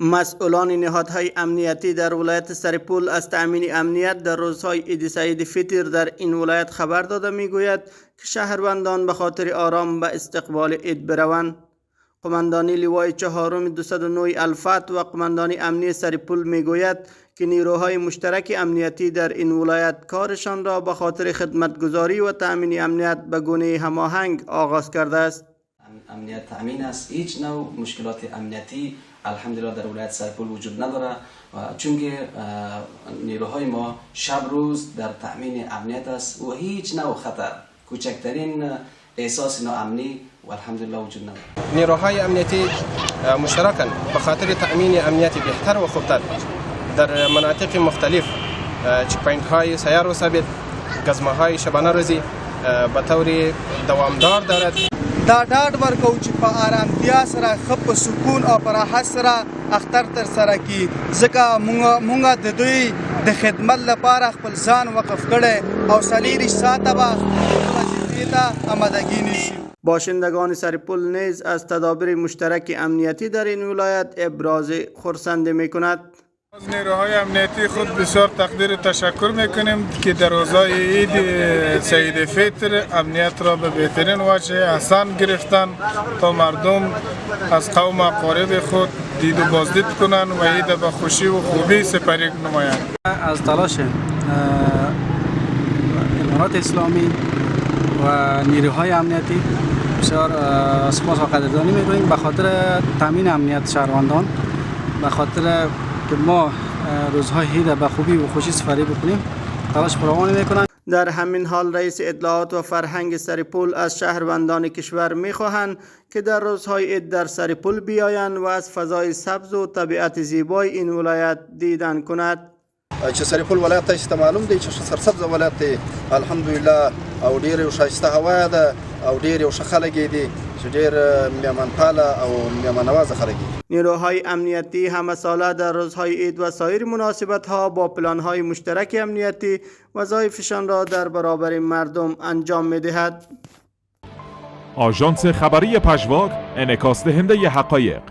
مسئولان نهادهای امنیتی در ولایت سرپول از تأمین امنیت در روزهای عید سعید فطر در این ولایت خبر داده میگوید که شهروندان به خاطر آرام به استقبال عید بروند. قماندانی لوای چهارم 209 الفتح و قماندانی امنی سرپول میگوید که نیروهای مشترک امنیتی در این ولایت کارشان را به خاطر خدمتگزاری و تأمین امنیت به گونه هماهنگ آغاز کرده است. امنیت تأمین است، هیچ نوع مشکلات امنیتی الحمدلله در ولایت سرپول وجود نداره و چون که نیروهای ما شب روز در تأمین امنیت است و هیچ نوع خطر، کوچکترین احساس ناامنی و الحمدلله وجود نداره. نیروهای امنیتی مشترکاً به خاطر تأمین امنیتی بهتر و خوبتر در مناطق مختلف چک پوینت های سیار و ثابت، گزمه های شبانه روزی به طور دوامدار دارد. دا ډاډ ورکو چې په آرامتیا سره ښه په سکون او په راحت سره اختر ترسره کړي، ځکه مونږ د دوی د خدمت لپاره خپل ځان وقف کړی او 24 ساعته به وظیفې ته آمادګي نیسي. باشندگان سرپول نیز از تدابیر مشترک امنیتی در این ولایت ابراز خرسندی میکند. از نیروهای امنیتی خود بسیار تقدیر تشکر میکنیم که در روزهای عید سعید فطر امنیت را به بهترین وجه احسان گرفتن تا مردم از قوم اقارب خود دید و بازدید کنند و عید به خوشی و خوبی سپری نمایند. از تلاش امارات اسلامی و نیروهای امنیتی بسیار سپاس و قدردانی میکنیم به خاطر تامین امنیت شهروندان، به خاطر که ما روزهای عید به خوبی و خوشی سپری بکنیم تلاش فراوان میکنند. در همین حال رئیس اطلاعات و فرهنگ سرپول از شهروندان کشور میخواهند که در روزهای عید در سرپول بیایند و از فضای سبز و طبیعت زیبای این ولایت دیدن کند. چې سرپول ولایت ته معلوم دی چې سرسبز ولایت دی الحمدلله او ډیر ښایسته هوا ده او ډیر ښه خلک دي چې ډیر میهمانپاله او میهمانوازه خلک دي. نیروهای امنیتی همه ساله در روزهای عید و سایر مناسبت‌ها با پلان‌های مشترک امنیتی وظایفشان را در برابر مردم انجام می‌دهد. آژانس خبری پژواک انعکاس دهنده حقایق.